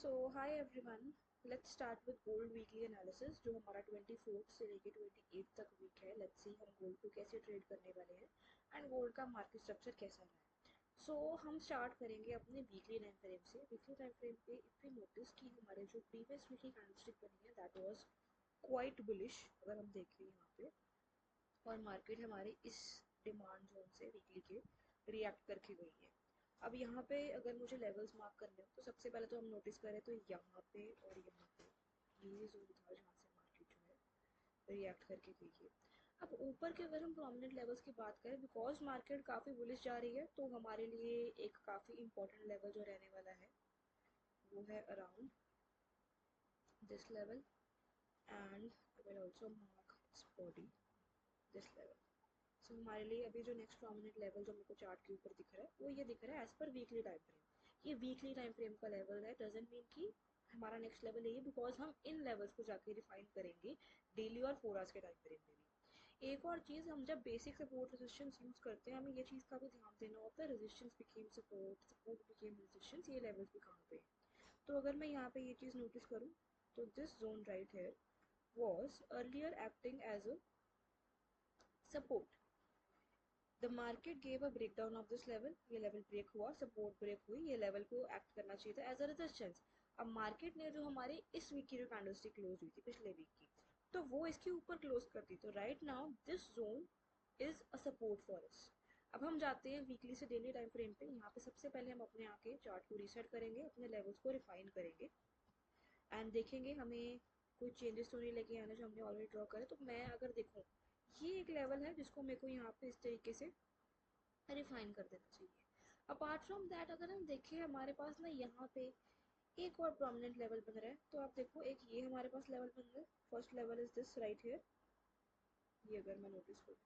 So hi everyone, let's start with gold weekly analysis जो हमारा 24 से लेके 28 तक वीक है। लेट्स सी हम गोल्ड को कैसे ट्रेड करने वाले हैं एंड गोल्ड का मार्केट स्ट्रक्चर कैसा रहा है। सो हम स्टार्ट करेंगे अपने वीकली टाइम फ्रेम से। वीकली टाइम फ्रेम पे इफ वी नोटिस कि हमारे जो प्रीवियस वीकली कैंडलस्टिक बनी है दैट वाज क्वाइट बुलिश अगर हम देखें यहाँ पे, और मार्केट हमारे इस डिमांड जोन से वीकली के रिएक्ट करके गई है। अब यहाँ पे अगर मुझे लेवल्स मार्क करने हो तो सबसे पहले तो हम नोटिस करें तो यहाँ पे और यहाँ पे ये जोन था जहाँ से मार्केट जो है रिएक्ट करके गई है। अब ऊपर के अगर हम प्रोमिनेंट लेवल्स की बात करें, बिकॉज मार्केट काफ़ी बुलिश जा रही है तो हमारे लिए एक काफ़ी इंपॉर्टेंट लेवल जो रहने वाला है वो है around this level, and I will also mark its body this level. So हमारे लिए अभी जो नेक्स्ट प्रोमिनेंट लेवल जो मेरे को चार्ट के ऊपर दिख रहा है वो ये दिख रहा है एज पर वीकली टाइम फ्रेम। ये वीकली टाइम फ्रेम का लेवल है, डजंट मीन कि हमारा नेक्स्ट लेवल यही, बिकॉज हम इन लेवल्स को जाके रिफाइन करेंगे डेली और 4 आवर्स के टाइम फ्रेम में भी। एक और चीज़, हम जब बेसिक सपोर्ट रेजिस्टेंस यूज करते हैं हमें ये चीज़ का भी ध्यान देना होता है, resistance became support, support became resistance, ये लेवल्स भी कहाँ पे है। तो अगर मैं यहाँ पे ये चीज़ नोटिस करूँ तो this zone right here was earlier acting as a support. The market gave a break down of this level, ये लेवल ब्रेक हुआ, सपोर्ट ब्रेक हुई, ये लेवल को एक्ट करना चाहिए था एज अ रेजिस्टेंस। अब मार्केट ने जो हमारे इस वीक की जो कैंडलस्टिक क्लोज हुई थी पिछले वीक की, तो वो इसके ऊपर क्लोज करती, तो right now this zone is a support for us. अब हम जाते हैं वीकली से डेली टाइम फ्रेम पे। यहाँ पे सबसे पहले हम अपने आके चार्ट को रीसेट करेंगे, अपने लेवल्स को रिफाइन करेंगे एंड देखेंगे हमें कोई चेंजेस तो नहीं लेके आना जो हमने ऑलरेडी ड्रॉ करे। तो मैं अगर देखूँ ये एक लेवल है जिसको मेरे को यहाँ पे इस तरीके से रिफाइन कर देना चाहिए। अपार्ट फ्रॉम दैट अगर हम देखें हमारे पास ना यहाँ पे एक और प्रोमिनेंट लेवल बन रहा है, तो आप देखो एक ये हमारे पास लेवल बन रहा है, first level is this right here. ये अगर मैं नोटिस करूँ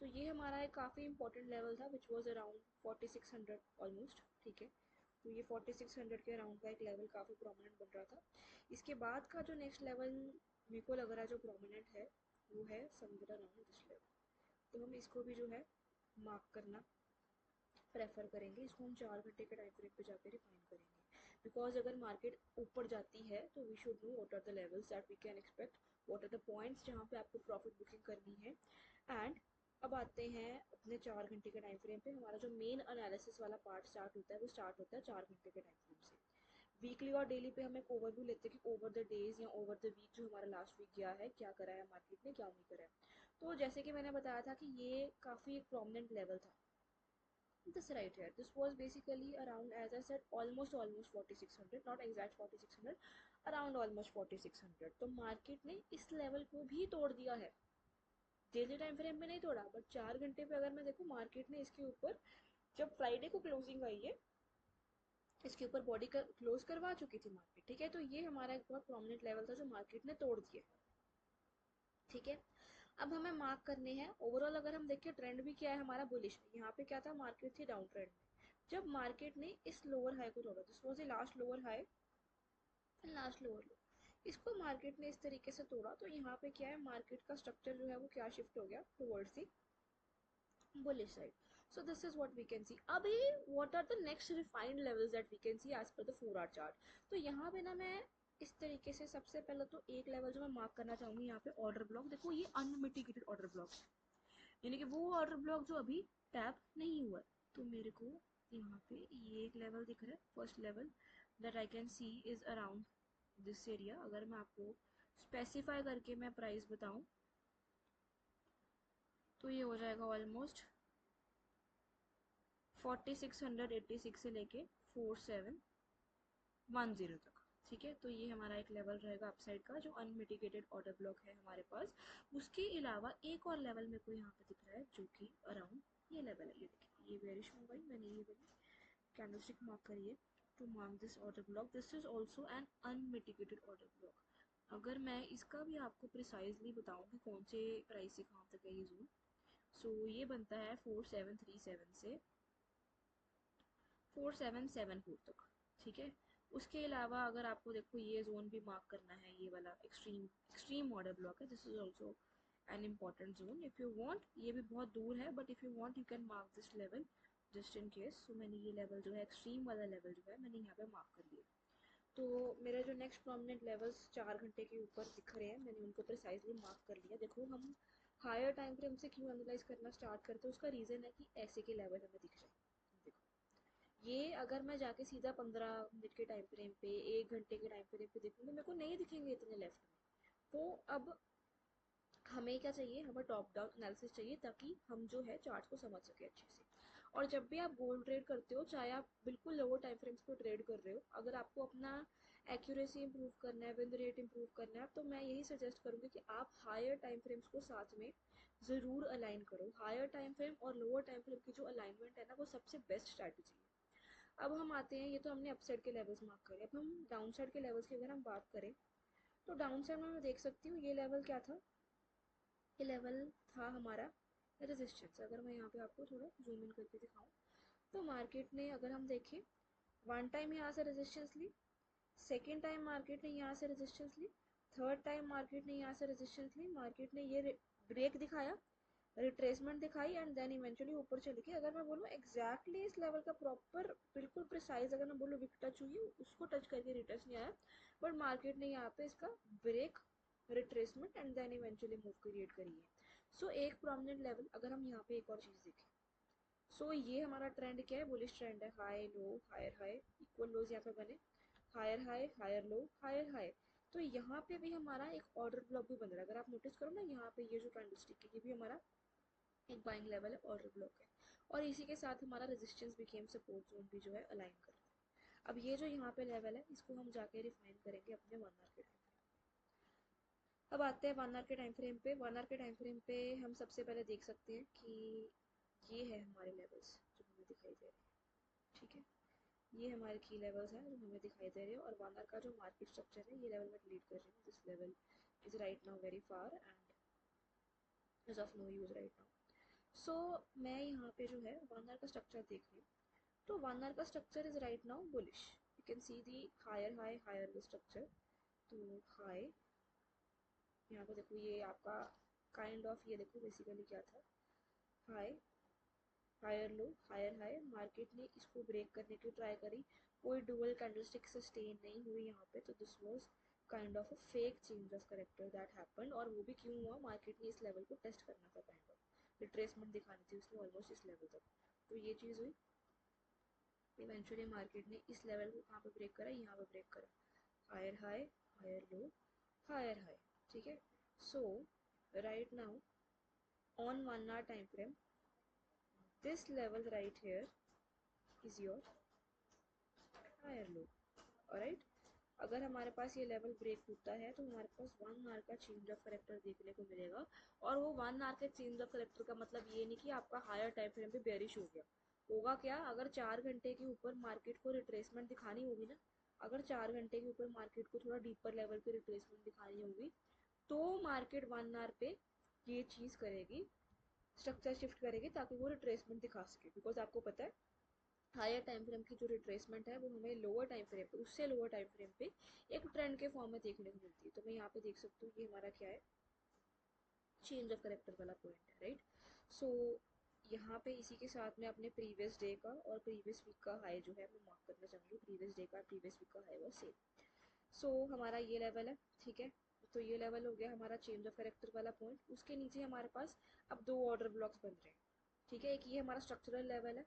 तो ये हमारा एक काफ़ी इंपॉर्टेंट लेवल था विच वॉज अराउंड 4600 ऑलमोस्ट, ठीक है। तो ये 4600 के अराउंड का एक लेवल काफ़ी प्रोमिनेंट बन रहा था। इसके बाद का जो नेक्स्ट लेवल मेरे को लग रहा है जो प्रोमिनेंट है वो है समवेयर अराउंड दिस लेवल। तो हम इसको भी जो है मार्क करना प्रेफर करेंगे, इसको हम 4 घंटे के टाइम फ्रेम पे जाकर रिफाइन करेंगे। बिकॉज अगर मार्केट ऊपर जाती है तो we should know what are the levels that we can expect, what are the points जहाँ पे आपको प्रॉफिट बुकिंग करनी है। एंड अब आते हैं अपने 4 घंटे के टाइम फ्रेम पे। हमारा जो मेन एनालिसिस वाला पार्ट स्टार्ट होता है वो स्टार्ट होता है 4 घंटे के टाइम फ्रेम से। वीकली और डेली पे हम एक ओवरव्यू लेते हैं कि ओवर द डेज या ओवर द वीक जो हमारा लास्ट वीक गया है, क्या करा है मार्केट ने, क्या नहीं करा है। तो जैसे कि मैंने बताया था कि ये काफ़ी एक प्रोमिनेंट लेवल था this right here. This was basically around, as I said, almost 4600, not exact 4600, around almost 4600। तो मार्केट ने इस लेवल को भी तोड़ दिया है, डेली टाइम फ्रेम में नहीं तोड़ा बट 4 घंटे पे अगर मैं देखूँ मार्केट ने इसके ऊपर, जब फ्राइडे को क्लोजिंग आई है इसके ऊपर बॉडी का क्लोज करवा चुकी थी मार्केट, ठीक है। तो ये हमारा एक बहुत प्रोमिनेंट लेवल था जो मार्केट ने तोड़ दिया, ठीक है। अब हमें मार्क करने हैं ओवरऑल। अगर हम देखें ट्रेंड भी क्या है हमारा बुलिश, यहाँ पे क्या था मार्केट थी डाउन ट्रेंड में। जब मार्केट ने इस लोअर हाई को तोड़ा, this was the last lower high, last lower लो, इसको मार्केट ने इस तरीके से तोड़ा, तो यहाँ पे क्या है मार्केट का स्ट्रक्चर जो है वो क्या शिफ्ट हो गया towards the bullish side. So this is what we can see. अभी what are the next refined levels that we can see as per the 4 hour chart? तो यहाँ पे ना मैं इस तरीके से सबसे पहले तो एक लेवल जो मैं मार्क करना चाहूंगी यहाँ पे ऑर्डर ब्लॉक। देखो ये अनमिटिगेटेड ऑर्डर ब्लॉक है, यानी कि वो ऑर्डर ब्लॉक जो अभी टैप नहीं हुआ है। तो मेरे को यहाँ पे ये एक लेवल दिख रहा है, first level that I can see is around this area. अगर मैं आपको स्पेसिफाई करके मैं प्राइस बताऊं तो ये हो जाएगा ऑलमोस्ट 4686 से लेके 4710 तक, ठीक है। तो ये हमारा एक लेवल रहेगा अपसाइड का जो अनमिटिगेटेड ऑर्डर ब्लॉक है हमारे पास। उसके अलावा एक और लेवल मेरे को यहाँ पे दिख रहा है जो कि अराउंड ये लेवल है, ये देखिए ये बेरिश हो गई, मैंने ये वाली कैंडलस्टिक मार्क करी है to mark this order block. This is also an unmitigated order block. अगर मैं इसका भी आपको प्रिसाइजली बताऊँ कि कौन से प्राइस से कहाँ तक है ये जोन, सो ये बनता है 4737 से 4774 तक, ठीक है। उसके अलावा अगर आपको देखो ये जोन भी मार्क करना है, ये वाला एक्सट्रीम ऑर्डर ब्लॉक है, this is also an important zone if you want. ये भी बहुत दूर है but if you want you can mark this level just in case. So मैंने ये लेवल जो है एक्सट्रीम वाला लेवल जो है मैंने यहाँ पे मार्क कर लिया। तो मेरा जो नेक्स्ट प्रोमिनेंट लेवल्स 4 घंटे के ऊपर दिख रहे हैं, मैंने उनको प्रिसाइजली मार्क कर लिया। देखो हम हायर टाइम फ्रेम से क्यों एनालाइज करना स्टार्ट करते हैं, उसका रीज़न है कि ऐसे के लेवल हमें दिख जाए। देखो ये अगर मैं जाके सीधा 15 मिनट के टाइम फ्रेम पे, 1 घंटे के टाइम फ्रेम पे देखूँ तो मेरे को नहीं दिखेंगे इतने लेफ्ट में। तो अब हमें क्या चाहिए, हमें टॉप डाउन एनालिसिस चाहिए ताकि हम जो है चार्ट को समझ सके अच्छे से। और जब भी आप गोल्ड ट्रेड करते हो, चाहे आप बिल्कुल लोअर टाइम फ्रेम्स पे ट्रेड कर रहे हो, अगर आपको अपना एक्यूरेसी इंप्रूव करना है, विन रेट इंप्रूव करना है, तो मैं यही सजेस्ट करूँगी कि आप हायर टाइम फ्रेम्स को साथ में ज़रूर अलाइन करो। हायर टाइम फ्रेम और लोअर टाइम फ्रेम की जो अलाइनमेंट है ना, वो सबसे बेस्ट स्ट्रैटेजी है। अब हम आते हैं, ये तो हमने अपसाइड के लेवल्स मार्क करे, अब हम डाउन साइड के लेवल्स की अगर हम बात करें, तो डाउन साइड में मैं देख सकती हूँ ये लेवल क्या था, ये लेवल था हमारा रेजिस्टेंस। अगर मैं यहाँ पे आपको थोड़ा जूम इन करके दिखाऊं, तो मार्केट ने अगर हम देखें, वन टाइम यहाँ से रेजिस्टेंस ली, सेकेंड टाइम मार्केट ने यहाँ से रेजिस्टेंस ली, थर्ड टाइम मार्केट ने यहाँ से रेजिस्टेंस ली, मार्केट ने ये ब्रेक दिखाया, रिट्रेसमेंट दिखाई, एंड देन इवेंचुअली ऊपर चली गई। अगर मैं बोलूँ एग्जैक्टली इस लेवल का प्रॉपर बिल्कुल प्रिसाइज अगर मैं बोलूँ विक टच हुई, उसको टच करके रिटर्स नहीं आया, बट मार्केट ने यहाँ पे इसका break, retracement and then eventually move create करी है। सो एक प्रोमिनेंट लेवल, अगर हम यहाँ पे एक और चीज़ देखें, सो ये हमारा ट्रेंड क्या है, बुलिश ट्रेंड है, high low higher high, equal lows यहाँ पे बने, higher high higher low higher high. तो यहाँ पे भी हमारा एक ऑर्डर ब्लॉक भी बन रहा है। अगर आप नोटिस करो ना, यहाँ पे ये जो कैंडलस्टिक है ये भी हमारा एक बाइंग लेवल है, ऑर्डर ब्लॉक है, और इसी के साथ हमारा रेजिस्टेंस बिकेम सपोर्ट जोन भी जो है अलाइन कर रहा है। अब ये जो यहाँ पे लेवल है, इसको हम जाके रिफाइन करेंगे अपने 1 आवर के टाइम। अब आते हैं 1 आवर के टाइम फ्रेम पे। 1 आवर के टाइम फ्रेम पे हम सबसे पहले देख सकते हैं कि ये है हमारे लेवल्स जो हमें दिखाई दे रहे हैं, ठीक है। ये हमारे की लेवल्स हैं जो हमें दिखाई दे रहे हैं, और 1 आवर का जो मार्केट स्ट्रक्चर है, ये लेवल मैं डिलीट कर रही हूँ। This level is right now very far and is of no use right now. So मैं यहाँ पे जो है 1 आवर का स्ट्रक्चर देख रही हूँ, तो 1 आवर का structure is right now bullish. You can see the higher high higher low structure. तो हाई, यहाँ पे देखो ये आपका काइंड ऑफ, ये देखो बेसिकली क्या था, high higher low higher high, market ने इसको ब्रेक करने की ट्राई करी, कोई डुअल कैंडलस्टिक सस्टेन नहीं हुई यहाँ पे, तो this was kind of a fake change of character that happened. और वो भी क्यों हुआ, मार्केट ने इस लेवल को टेस्ट करना था, काइंड ऑफ रिट्रेसमेंट दिखानी थी उसने ऑलमोस्ट इस लेवल तक, तो ये चीज़ हुई। इवेंचुअली मार्केट ने इस लेवल को कहाँ पे ब्रेक करा, यहाँ पे ब्रेक करा, higher high higher low higher high, ठीक है। So right now on 1 hour time frame, this level right here is your higher low, alright। अगर हमारे पास ये लेवल ब्रेक होता है तो हमारे पास 1 आवर का चेंज ऑफ करेक्टर देखने को मिलेगा। और वो 1 आवर के चेंज ऑफ करेक्टर का मतलब ये नहीं कि आपका हायर टाइम फ्रेम पे बेरिश हो गया। होगा क्या, अगर 4 घंटे के ऊपर मार्केट को रिट्रेसमेंट दिखानी होगी ना, अगर 4 घंटे के ऊपर मार्केट को थोड़ा डीपर लेवल पे रिट्रेसमेंट दिखानी होगी, तो मार्केट 1 आवर पे ये चीज़ करेगी, स्ट्रक्चर शिफ्ट करेगी ताकि वो रिट्रेसमेंट दिखा सके। बिकॉज आपको पता है हायर टाइम फ्रेम की जो रिट्रेसमेंट है वो हमें लोअर टाइम फ्रेम पे, उससे लोअर टाइम फ्रेम पे एक ट्रेंड के फॉर्म में देखने को मिलती है। तो मैं यहाँ पे देख सकती हूँ ये हमारा क्या है, चेंज ऑफ करेक्टर वाला पॉइंट है, राइट। सो यहाँ पे इसी के साथ में अपने प्रीवियस डे का और प्रीवियस वीक का हाई जो है मैं मार्क करना चाहूँगी। प्रीवियस डे का प्रीवियस वीक का हाई वो सेम। सो हमारा ये लेवल है, ठीक है। तो ये लेवल हो गया हमारा चेंज ऑफ करेक्टर वाला पॉइंट। उसके नीचे हमारे पास अब दो ऑर्डर ब्लॉक्स बन रहे हैं, ठीक है। एक ये हमारा स्ट्रक्चरल लेवल है,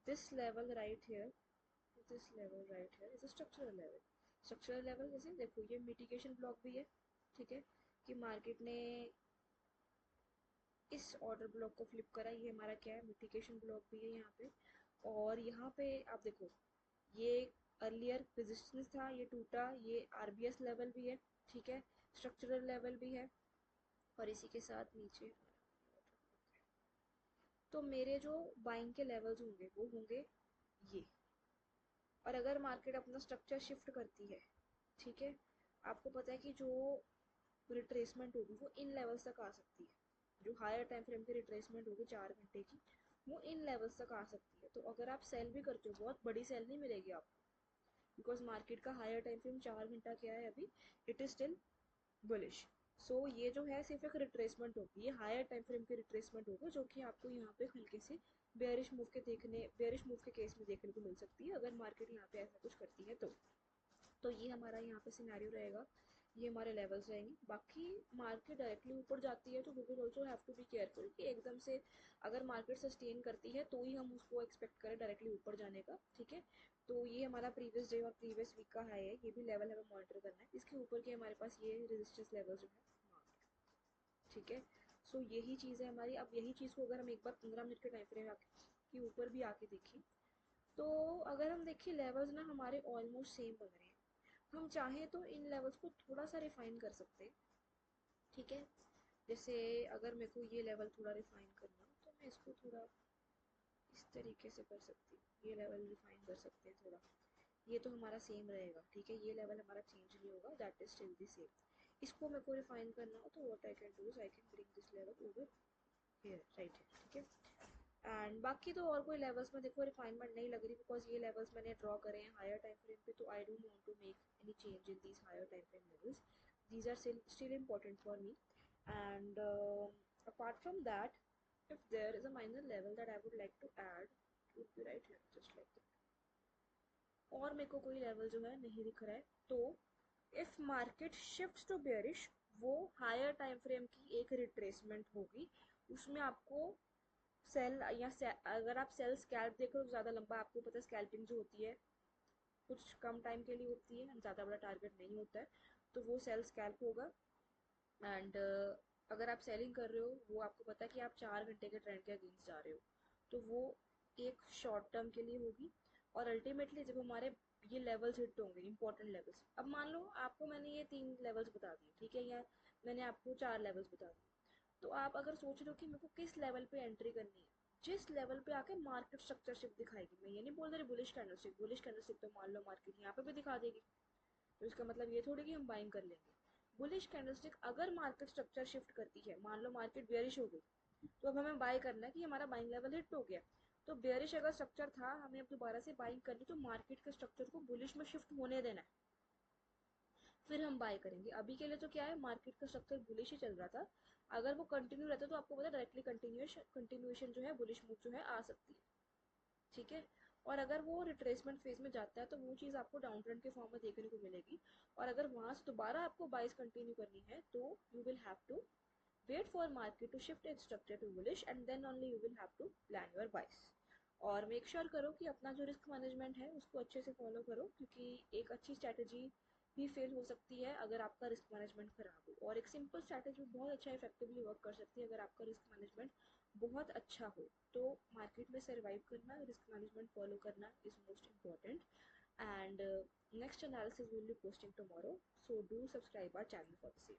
this level right here, this level right here is a structural level. Structural level जैसे देखो ये मिटिगेशन ब्लॉक भी है, ठीक है, कि मार्केट ने इस ऑर्डर ब्लॉक को फ्लिप करा, ये हमारा क्या है, मिटिगेशन ब्लॉक भी है यहाँ पे। और यहाँ पे आप देखो ये अर्लियर रेजिस्टेंस था, ये टूटा, ये आरबीएस लेवल भी है, ठीक है, स्ट्रक्चरल लेवल भी है, और इसी के साथ नीचे। तो मेरे जो बाइंग के लेवल्स होंगे वो होंगे ये। और अगर मार्केट अपना स्ट्रक्चर शिफ्ट करती है, ठीक है, आपको पता है कि जो रिट्रेसमेंट होगी वो इन लेवल्स तक आ सकती है। जो हायर टाइम फ्रेम की रिट्रेसमेंट होगी 4 घंटे की, वो इन लेवल्स तक आ सकती है। तो अगर आप सेल भी करते हो, बहुत बड़ी सेल नहीं मिलेगी आपको, बिकॉज मार्केट का हायर टाइम फ्रेम 4 घंटा क्या है अभी, इट इज स्टिल बुलिश। सो ये जो है सिर्फ एक रिट्रेसमेंट होगी, ये हायर टाइम फ्रेम की रिट्रेसमेंट होगी, जो कि आपको यहाँ पे हल्के से बेरिश मूव के केस में देखने को मिल सकती है, अगर मार्केट यहाँ पे ऐसा कुछ करती है तो। तो ये हमारा यहाँ पे सिनेरियो रहेगा, ये हमारे लेवल्स रहेंगे। बाकी मार्केट डायरेक्टली ऊपर जाती है तो we will also have to be careful कि एकदम से अगर मार्केट सस्टेन करती है तो ही हम उसको एक्सपेक्ट करें डायरेक्टली ऊपर जाने का, ठीक है। तो ये हमारा प्रीवियस डे और प्रीवियस वीक का हाई है, ये भी लेवल हमें मॉनिटर करना है। इसके ऊपर के हमारे पास ये रेजिस्टेंस लेवल जो है, ठीक है। सो यही चीज़ है हमारी। अब यही चीज़ को अगर हम एक बार 15 मिनट के टाइम फ्रेम के ऊपर भी आके देखें, तो अगर हम देखें लेवल्स ना हमारे ऑलमोस्ट सेम बन रहे हैं। हम चाहें तो इन लेवल्स को थोड़ा सा रिफाइन कर सकते हैं, ठीक है। जैसे अगर मेरे को ये लेवल थोड़ा रिफाइन करना तो मैं इसको थोड़ा इस तरीके से कर सकती हूँ, ये लेवल रिफाइन कर सकते हैं थोड़ा। ये तो हमारा सेम रहेगा, ठीक है, ये लेवल हमारा चेंज नहीं होगा, that is still the same. इसको मेरे को रिफाइन करना हो तो what I can do is I can bring this level over here, right है, ठीक है। एंड बाकी तो और कोई लेवल्स में देखो रिफाइनमेंट नहीं लग रही, बिकॉज ये लेवल्स मैंने ड्रॉ करे हैं हायर टाइम फ्रेम पे, तो I don't want to make any change in these higher time frame levels, these are still important for me। And apart from that, if there is a minor level that I would like to add, it would be right here, just like that। और मेरे को कोई level जो है नहीं दिख रहा है, तो if market shifts to bearish, वो हायर टाइम फ्रेम की एक रिट्रेसमेंट होगी। उसमें आपको सेल या अगर आप सेल स्कैल्प देख रहे हो तो ज़्यादा लंबा, आपको पता है स्कैल्पिंग जो होती है कुछ कम टाइम के लिए होती है, ज़्यादा बड़ा टारगेट नहीं होता है, तो वो सेल स्कैल्प होगा। एंड अगर आप सेलिंग कर रहे हो, वो आपको पता है कि आप 4 घंटे के ट्रेंड के अगेंस्ट जा रहे हो, तो वो एक शॉर्ट टर्म के लिए होगी। और अल्टीमेटली जब हमारे ये लेवल्स हिट होंगे, इंपॉर्टेंट लेवल्स, अब मान लो आपको मैंने ये 3 लेवल्स बता दिए, ठीक है, या मैंने आपको 4 लेवल्स बता दिए, तो आप अगर सोच रहे हो कि मेरे को किस लेवल पे एंट्री करनी है, जिस लेवल पे आके मार्केट स्ट्रक्चर शिफ्ट दिखाएगी, मैं ये नहीं बोल रही बुलिश कैंडलस्टिक तो मान लो मार्केट यहाँ पे भी दिखा देगी, तो इसका मतलब ये थोड़ी कि हम बाइंग कर लेंगे। बुलिश कैंडलस्टिक अगर मार्केट स्ट्रक्चर शिफ्ट करती है, मान लो मार्केट बेयरिश हो गई, तो अब हमें बाय करना है कि हमारा बाइंग लेवल हिट हो गया। तो बेयरिश अगर स्ट्रक्चर था, हमें अब दोबारा से बाइंग करनी, तो मार्केट के स्ट्रक्चर को बुलिश में शिफ्ट होने देना है, फिर हम बाय करेंगे। अभी के लिए तो क्या है, मार्केट का स्ट्रक्चर बुलिश ही चल रहा था, अगर वो कंटिन्यू रहता तो आपको पता डायरेक्टली कंटिन्यूएशन जो है बुलिश मूव जो है आ सकती है, ठीक है। और अगर वो रिट्रेसमेंट फेज में जाता है तो वो चीज़ आपको डाउन ट्रेंड के फॉर्म में देखने को मिलेगी। और अगर वहां से दोबारा आपको बाइस कंटिन्यू करनी है तो you will have to wait for market to shift its structure to bullish, and then only you will have to plan your bias. और मेक श्योर करो कि अपना जो रिस्क मैनेजमेंट है उसको अच्छे से फॉलो करो, क्योंकि एक अच्छी स्ट्रैटेजी भी फेल हो सकती है अगर आपका रिस्क मैनेजमेंट खराब हो, और एक सिंपल स्ट्रैटेजी बहुत अच्छा इफेक्टिवली वर्क कर सकती है अगर आपका रिस्क मैनेजमेंट बहुत अच्छा हो। तो मार्केट में सर्वाइव करना, रिस्क मैनेजमेंट फॉलो करना is most important. And next analysis will be posting tomorrow, so do subscribe our channel for the same.